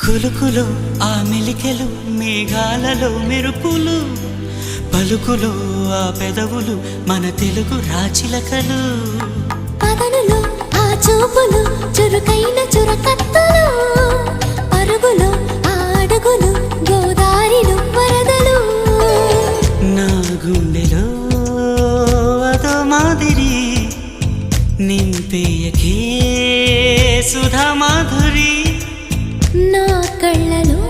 కులుకులో ఆ మెలికెలు మేఘాలలో మెరుపులు పలుకులో ఆ పెదవులు మన తెలుగు రాచిలకలు పదనులో ఆ చూపులు చురుకైన చురకత్తలు పరుగులో ఆ అడుగులు గోదారిలో వరదలు నా గుండెలో అదో మాదిరి నింపేయకే సుధా మాధురి నా కళ్ళలో